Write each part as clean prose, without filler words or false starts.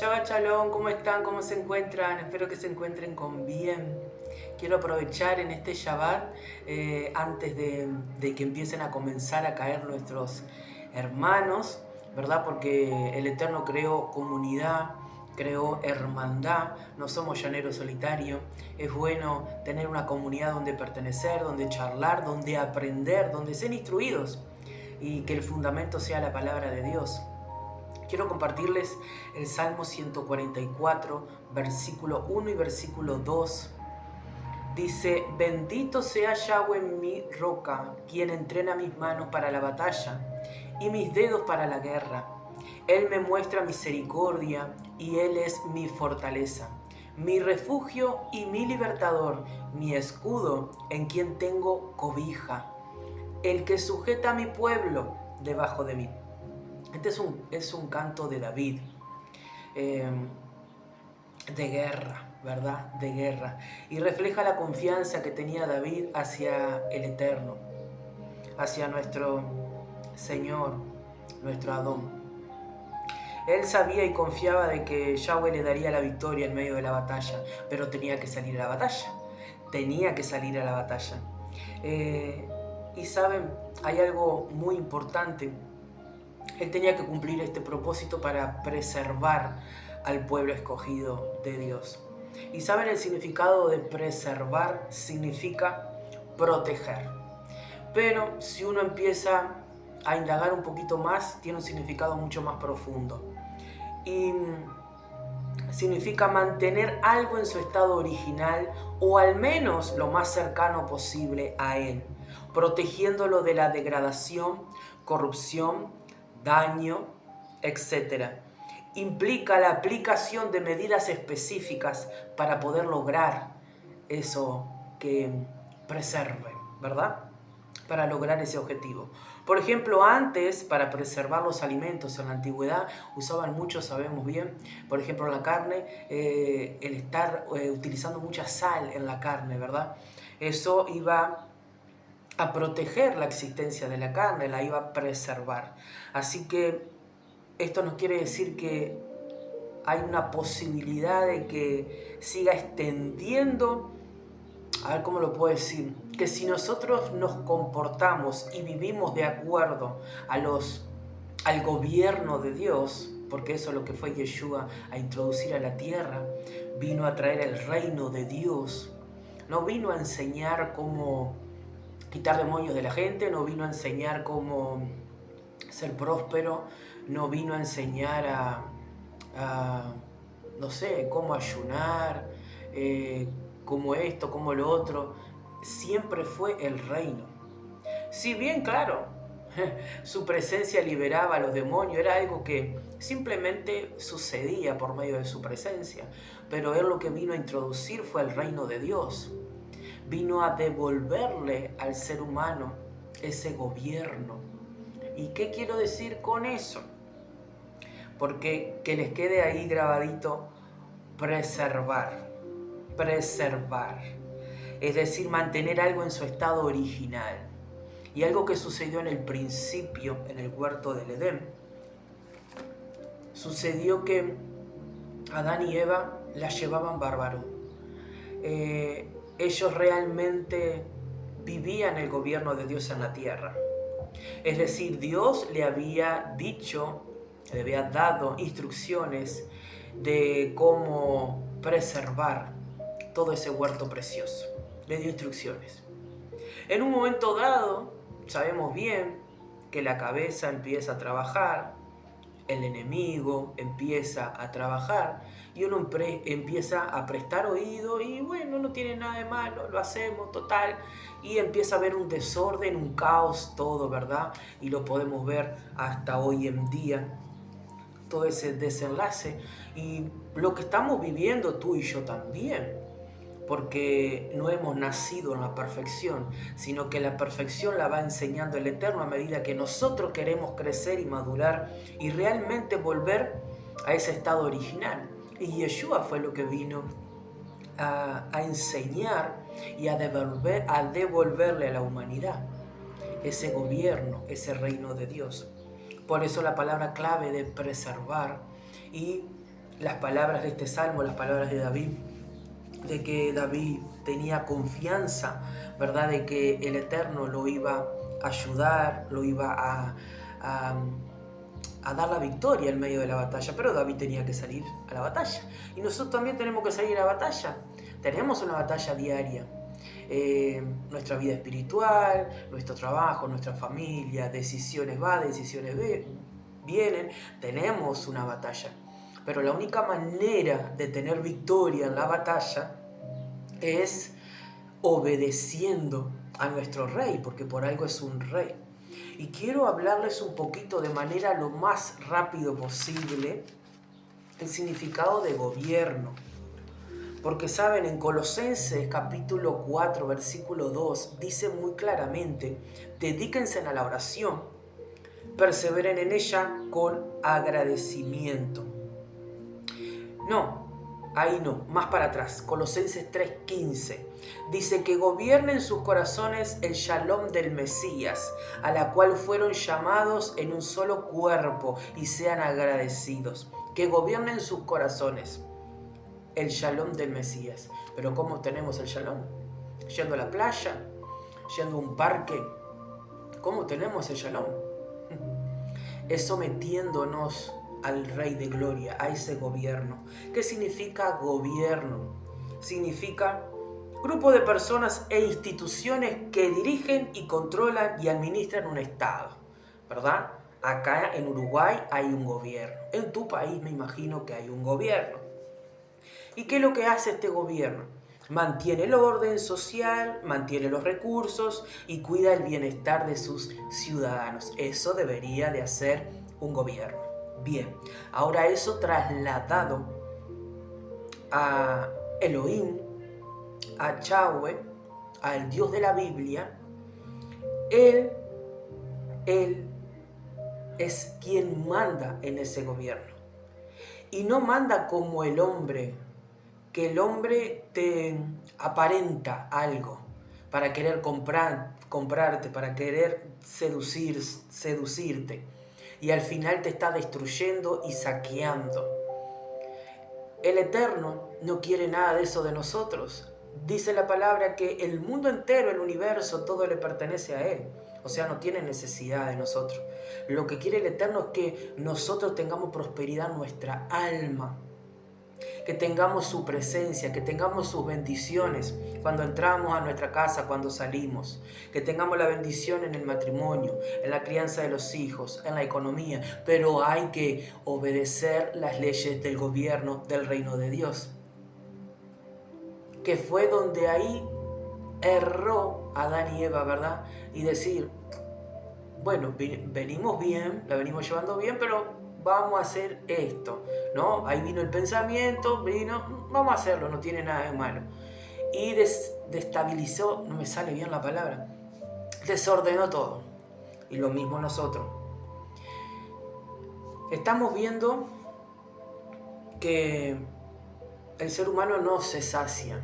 Chava Chalón, ¿cómo están? ¿Cómo se encuentran? Espero que se encuentren con bien. Quiero aprovechar en este Shabbat, antes de que empiecen a comenzar a caer nuestros hermanos, ¿verdad? Porque el Eterno creó comunidad, creó hermandad, no somos llaneros solitarios. Es bueno tener una comunidad donde pertenecer, donde charlar, donde aprender, donde ser instruidos y que el fundamento sea la palabra de Dios. Quiero compartirles el Salmo 144, versículo 1 y versículo 2. Dice: bendito sea Yahweh mi roca, quien entrena mis manos para la batalla y mis dedos para la guerra. Él me muestra misericordia y Él es mi fortaleza, mi refugio y mi libertador, mi escudo en quien tengo cobija, el que sujeta a mi pueblo debajo de mí. Este es un canto de David, eh, de guerra, ¿verdad? De guerra. Y refleja la confianza que tenía David hacia el Eterno, hacia nuestro Señor, nuestro Adón. Él sabía y confiaba de que Yahweh le daría la victoria en medio de la batalla, pero tenía que salir a la batalla. Tenía que salir a la batalla. Y saben, hay algo muy importante. Él tenía que cumplir este propósito para preservar al pueblo escogido de Dios. Y saben, el significado de preservar significa proteger. Pero si uno empieza a indagar un poquito más, tiene un significado mucho más profundo. Y significa mantener algo en su estado original o al menos lo más cercano posible a él, protegiéndolo de la degradación, corrupción, daño, etc. Implica la aplicación de medidas específicas para poder lograr eso que preserve, ¿verdad? Para lograr ese objetivo. Por ejemplo, antes, para preservar los alimentos en la antigüedad, usaban mucho, sabemos bien, por ejemplo, la carne, el estar utilizando mucha sal en la carne, ¿verdad? Eso iba a proteger la existencia de la carne, la iba a preservar. Así que esto nos quiere decir que hay una posibilidad de que siga extendiendo. A ver cómo lo puedo decir, que si nosotros nos comportamos y vivimos de acuerdo al gobierno de Dios, porque eso es lo que fue Yeshua a introducir a la tierra, vino a traer el reino de Dios, no vino a enseñar cómo quitar demonios de la gente, no vino a enseñar cómo ser próspero, no vino a enseñar no sé, cómo ayunar, como esto, como lo otro. Siempre fue el reino. Si bien, claro, su presencia liberaba a los demonios, era algo que simplemente sucedía por medio de su presencia, pero él lo que vino a introducir fue el reino de Dios. Vino a devolverle al ser humano ese gobierno. ¿Y qué quiero decir con eso? Porque que les quede ahí grabadito: preservar, preservar. Es decir, mantener algo en su estado original. Y algo que sucedió en el principio, en el huerto del Edén. Sucedió que Adán y Eva la llevaban bárbaro. Ellos realmente vivían el gobierno de Dios en la tierra. Es decir, Dios le había dicho, le había dado instrucciones de cómo preservar todo ese huerto precioso. Le dio instrucciones. En un momento dado, sabemos bien que la cabeza empieza a trabajar, el enemigo empieza a trabajar y uno empieza a prestar oído y bueno, no tiene nada de malo, lo hacemos, total. Y empieza a haber un desorden, un caos, todo, ¿verdad? Y lo podemos ver hasta hoy en día, todo ese desenlace. Y lo que estamos viviendo tú y yo también, porque no hemos nacido en la perfección, sino que la perfección la va enseñando el Eterno a medida que nosotros queremos crecer y madurar y realmente volver a ese estado original. Y Yeshua fue lo que vino a enseñar y a devolverle a la humanidad ese gobierno, ese reino de Dios. Por eso la palabra clave de preservar y las palabras de este salmo, las palabras de David, de que David tenía confianza, ¿verdad? De que el Eterno lo iba a ayudar, lo iba a dar la victoria en medio de la batalla, pero David tenía que salir a la batalla. Y nosotros también tenemos que salir a la batalla. Tenemos una batalla diaria. Nuestra vida espiritual, nuestro trabajo, nuestra familia, decisiones decisiones vienen. Tenemos una batalla. Pero la única manera de tener victoria en la batalla es obedeciendo a nuestro rey, porque por algo es un rey. Y quiero hablarles un poquito de manera lo más rápido posible el significado de gobierno. Porque saben, en Colosenses capítulo 4, versículo 2, dice muy claramente: dedíquense a la oración, perseveren en ella con agradecimiento. No, ahí no, más para atrás. Colosenses 3:15 dice que gobiernen en sus corazones el shalom del Mesías, a la cual fueron llamados en un solo cuerpo, y sean agradecidos. Que gobiernen sus corazones el shalom del Mesías. Pero ¿cómo tenemos el shalom? Yendo a la playa, yendo a un parque. ¿Cómo tenemos el shalom? Es sometiéndonos al Rey de Gloria, a ese gobierno. ¿Qué significa gobierno? Significa grupo de personas e instituciones que dirigen y controlan y administran un Estado, ¿verdad? Acá en Uruguay hay un gobierno. En tu país me imagino que hay un gobierno. ¿Y qué es lo que hace este gobierno? Mantiene el orden social, mantiene los recursos y cuida el bienestar de sus ciudadanos. Eso debería de hacer un gobierno. Bien, ahora eso trasladado a Elohim, a Yahweh, al Dios de la Biblia, Él es quien manda en ese gobierno. Y no manda como el hombre, que el hombre te aparenta algo para querer comprarte, para querer seducirte. Y al final te está destruyendo y saqueando. El Eterno no quiere nada de eso de nosotros. Dice la palabra que el mundo entero, el universo, todo le pertenece a Él. O sea, no tiene necesidad de nosotros. Lo que quiere el Eterno es que nosotros tengamos prosperidad en nuestra alma. Que tengamos su presencia, que tengamos sus bendiciones cuando entramos a nuestra casa, cuando salimos. Que tengamos la bendición en el matrimonio, en la crianza de los hijos, en la economía. Pero hay que obedecer las leyes del gobierno del reino de Dios. Que fue donde ahí erró Adán y Eva, ¿verdad? Y decir, bueno, venimos bien, la venimos llevando bien, pero vamos a hacer esto, ¿no? Ahí vino el pensamiento, vamos a hacerlo, no tiene nada de malo. Y destabilizó, no me sale bien la palabra, desordenó todo. Y lo mismo nosotros. Estamos viendo que el ser humano no se sacia.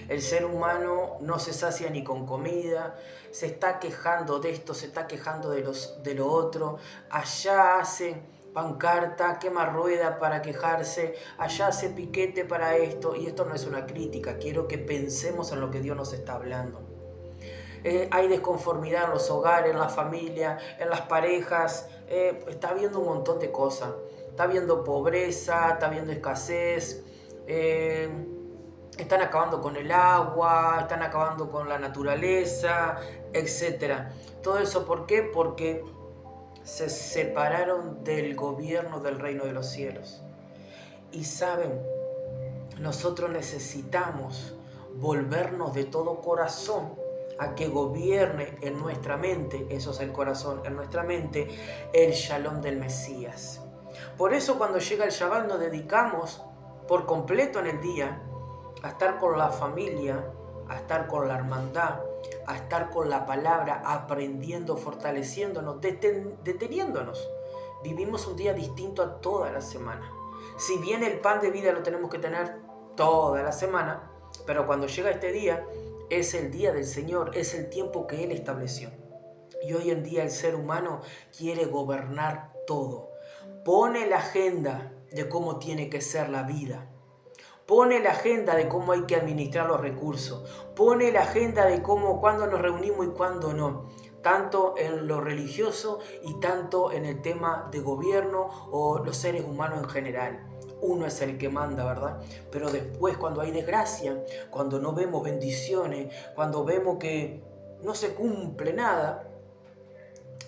El ser humano no se sacia ni con comida, se está quejando de esto, se está quejando de lo otro. Allá hace pancarta, quema rueda para quejarse, allá hace piquete para esto. Y esto no es una crítica, quiero que pensemos en lo que Dios nos está hablando. Hay desconformidad en los hogares, en la familia, en las parejas. Está habiendo un montón de cosas. Está habiendo pobreza, está habiendo escasez. Están acabando con el agua, están acabando con la naturaleza, etc. Todo eso, ¿por qué? Porque se separaron del gobierno del reino de los cielos. Y saben, nosotros necesitamos volvernos de todo corazón a que gobierne en nuestra mente, eso es el corazón, en nuestra mente, el shalom del Mesías. Por eso cuando llega el Shabbat nos dedicamos por completo en el día a estar con la familia, a estar con la hermandad, a estar con la palabra, aprendiendo, fortaleciéndonos, deteniéndonos. Vivimos un día distinto a toda la semana. Si bien el pan de vida lo tenemos que tener toda la semana, pero cuando llega este día, es el día del Señor, es el tiempo que Él estableció. Y hoy en día el ser humano quiere gobernar todo. Pone la agenda de cómo tiene que ser la vida. Pone la agenda de cómo hay que administrar los recursos. Pone la agenda de cuándo nos reunimos y cuándo no. Tanto en lo religioso y tanto en el tema de gobierno o los seres humanos en general. Uno es el que manda, ¿verdad? Pero después, cuando hay desgracia, cuando no vemos bendiciones, cuando vemos que no se cumple nada,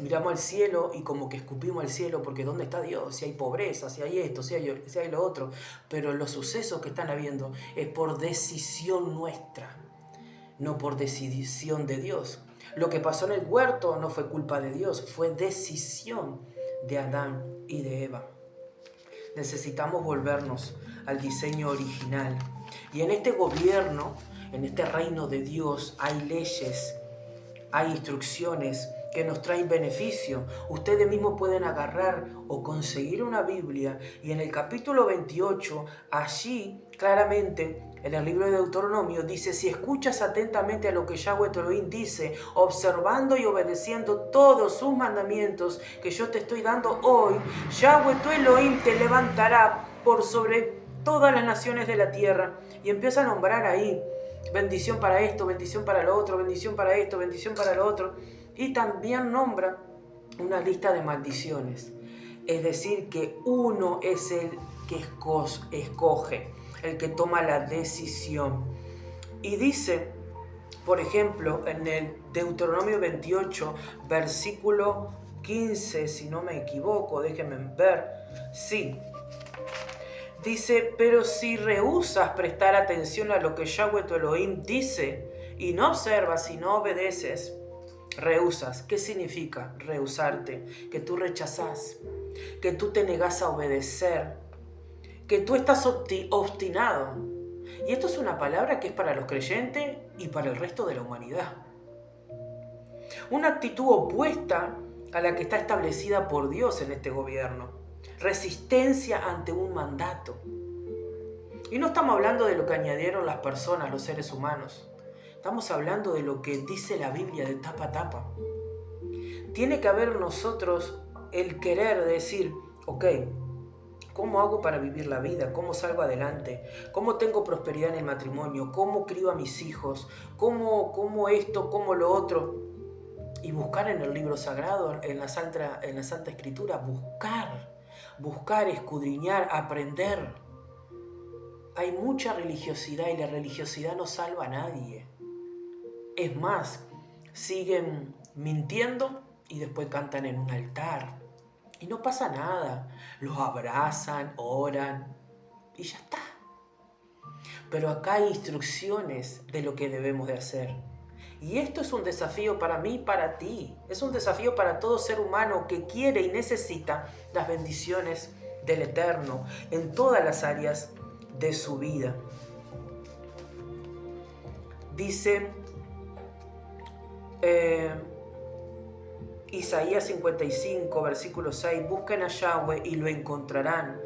miramos al cielo y como que escupimos al cielo, porque ¿dónde está Dios? Si hay pobreza, si hay esto, si hay lo otro. Pero los sucesos que están habiendo es por decisión nuestra, no por decisión de Dios. Lo que pasó en el huerto no fue culpa de Dios, fue decisión de Adán y de Eva. Necesitamos volvernos al diseño original. Y en este gobierno, en este reino de Dios, hay leyes, hay instrucciones que nos traen beneficio. Ustedes mismos pueden agarrar o conseguir una Biblia y en el capítulo 28, allí claramente en el libro de Deuteronomio dice: si escuchas atentamente a lo que Yahweh tu Elohim dice, observando y obedeciendo todos sus mandamientos que yo te estoy dando hoy, Yahweh tu Elohim te levantará por sobre todas las naciones de la tierra. Y empieza a nombrar ahí bendición para esto, bendición para lo otro, bendición para esto, bendición para lo otro. Y también nombra una lista de maldiciones. Es decir, que uno es el que escoge, el que toma la decisión. Y dice, por ejemplo, en el Deuteronomio 28, versículo 15, si no me equivoco, déjenme ver, sí. Dice: pero si rehusas prestar atención a lo que Yahweh tu Elohim dice y no observas y no obedeces, rehusas. ¿Qué significa rehusarte? Que tú rechazás, que tú te negás a obedecer, que tú estás obstinado. Y esto es una palabra que es para los creyentes y para el resto de la humanidad. Una actitud opuesta a la que está establecida por Dios en este gobierno. Resistencia ante un mandato. Y no estamos hablando de lo que añadieron las personas, los seres humanos. Estamos hablando de lo que dice la Biblia de tapa a tapa. Tiene que haber en nosotros el querer decir: ok, ¿cómo hago para vivir la vida? ¿Cómo salgo adelante? ¿Cómo tengo prosperidad en el matrimonio? ¿Cómo crío a mis hijos? ¿Cómo esto? ¿Cómo lo otro? Y buscar en el libro sagrado, en la Santa Escritura, buscar, escudriñar, aprender. Hay mucha religiosidad y la religiosidad no salva a nadie. Es más, siguen mintiendo y después cantan en un altar. Y no pasa nada. Los abrazan, oran y ya está. Pero acá hay instrucciones de lo que debemos de hacer. Y esto es un desafío para mí y para ti. Es un desafío para todo ser humano que quiere y necesita las bendiciones del Eterno en todas las áreas de su vida. Dice Isaías 55, versículo 6: busquen a Yahweh y lo encontrarán.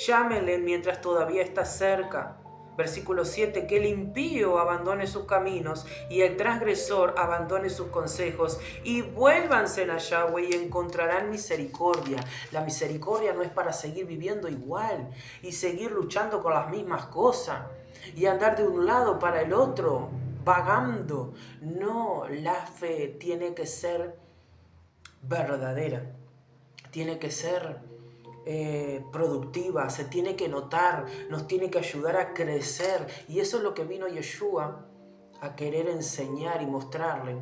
Llámenle mientras todavía está cerca. Versículo 7, que el impío abandone sus caminos y el transgresor abandone sus consejos y vuélvanse a Yahweh y encontrarán misericordia. La misericordia no es para seguir viviendo igual y seguir luchando con las mismas cosas y andar de un lado para el otro, vagando. No, la fe tiene que ser verdadera, tiene que ser productiva, se tiene que notar, nos tiene que ayudar a crecer. Y eso es lo que vino Yeshua a querer enseñar y mostrarle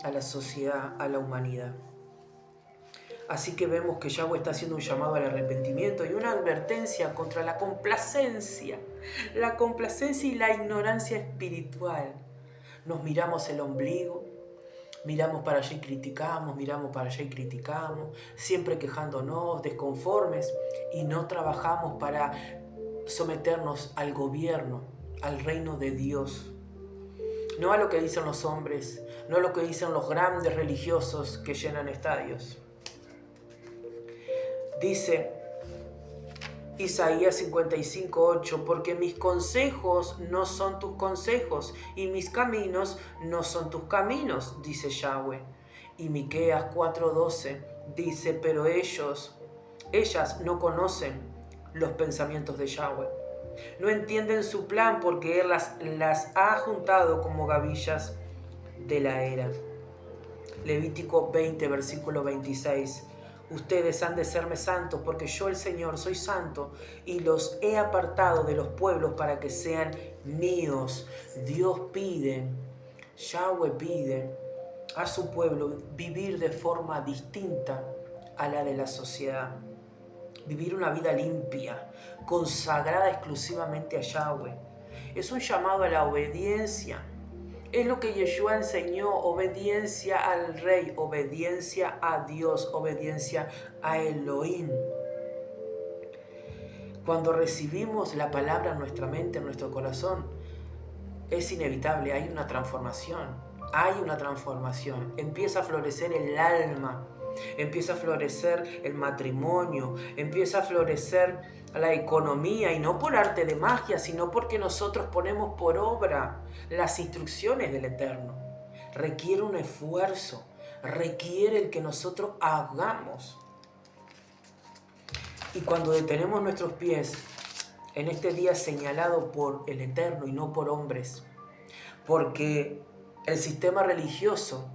a la sociedad, a la humanidad. Así que vemos que Yahweh está haciendo un llamado al arrepentimiento y una advertencia contra la complacencia y la ignorancia espiritual. Nos miramos el ombligo, miramos para allá y criticamos, siempre quejándonos, desconformes, y no trabajamos para someternos al gobierno, al reino de Dios. No a lo que dicen los hombres, no a lo que dicen los grandes religiosos que llenan estadios. Dice Isaías 55:8, porque mis consejos no son tus consejos y mis caminos no son tus caminos, dice Yahweh. Y Miqueas 4:12 dice: pero ellas no conocen los pensamientos de Yahweh. No entienden su plan porque Él las ha juntado como gavillas de la era. Levítico 20, versículo 26. Ustedes han de serme santos porque yo el Señor soy santo y los he apartado de los pueblos para que sean míos. Dios pide, Yahweh pide a su pueblo vivir de forma distinta a la de la sociedad. Vivir una vida limpia, consagrada exclusivamente a Yahweh. Es un llamado a la obediencia. Es lo que Yeshua enseñó: obediencia al Rey, obediencia a Dios, obediencia a Elohim. Cuando recibimos la palabra en nuestra mente, en nuestro corazón, es inevitable, hay una transformación. Empieza a florecer el alma, empieza a florecer el matrimonio, empieza a florecer la economía, y no por arte de magia, sino porque nosotros ponemos por obra las instrucciones del Eterno. Requiere un esfuerzo, requiere el que nosotros hagamos. Y cuando detenemos nuestros pies en este día señalado por el Eterno y no por hombres, porque el sistema religioso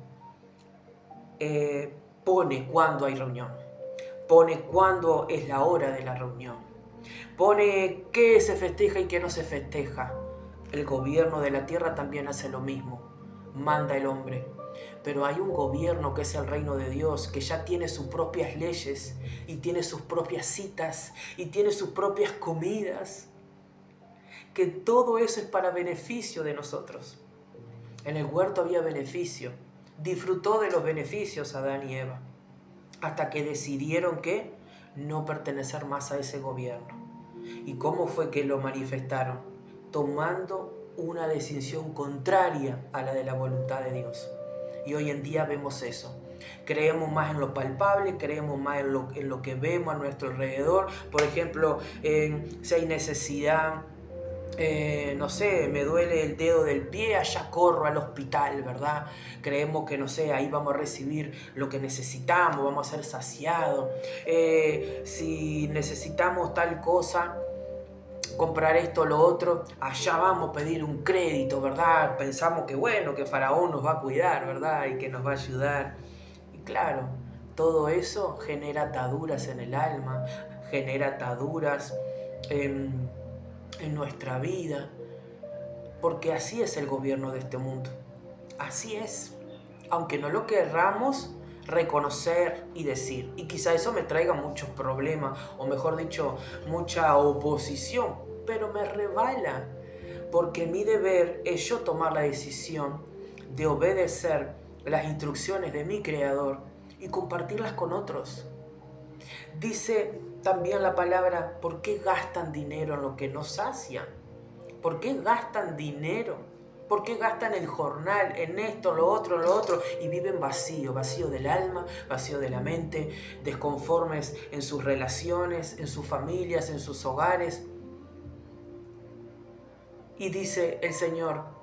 pone cuándo hay reunión, pone cuándo es la hora de la reunión, pone qué se festeja y qué no se festeja. El gobierno de la tierra también hace lo mismo, manda el hombre. Pero hay un gobierno que es el reino de Dios, que ya tiene sus propias leyes y tiene sus propias citas y tiene sus propias comidas, que todo eso es para beneficio de nosotros. En el huerto había beneficio, disfrutó de los beneficios Adán y Eva, hasta que decidieron que no pertenecer más a ese gobierno. ¿Y cómo fue que lo manifestaron? Tomando una decisión contraria a la de la voluntad de Dios. Y hoy en día vemos eso. Creemos más en lo palpable, creemos más en lo que vemos a nuestro alrededor. Por ejemplo, si hay necesidad, no sé, me duele el dedo del pie, allá corro al hospital, ¿verdad? Creemos que, no sé, ahí vamos a recibir lo que necesitamos, vamos a ser saciados. Si necesitamos tal cosa, comprar esto o lo otro, allá vamos a pedir un crédito, ¿verdad? Pensamos que bueno, que Faraón nos va a cuidar, ¿verdad? Y que nos va a ayudar. Y claro, todo eso genera ataduras en el alma, genera ataduras en nuestra vida, porque así es el gobierno de este mundo. Así es, aunque no lo querramos reconocer y decir. Y quizá eso me traiga muchos problemas, o mejor dicho, mucha oposición, pero me rebala, porque mi deber es yo tomar la decisión de obedecer las instrucciones de mi Creador y compartirlas con otros. Dice también la palabra: ¿por qué gastan dinero en lo que no sacian? ¿Por qué gastan dinero? ¿Por qué gastan el jornal en esto, lo otro? Y viven vacío del alma, vacío de la mente, desconformes en sus relaciones, en sus familias, en sus hogares. Y dice el Señor: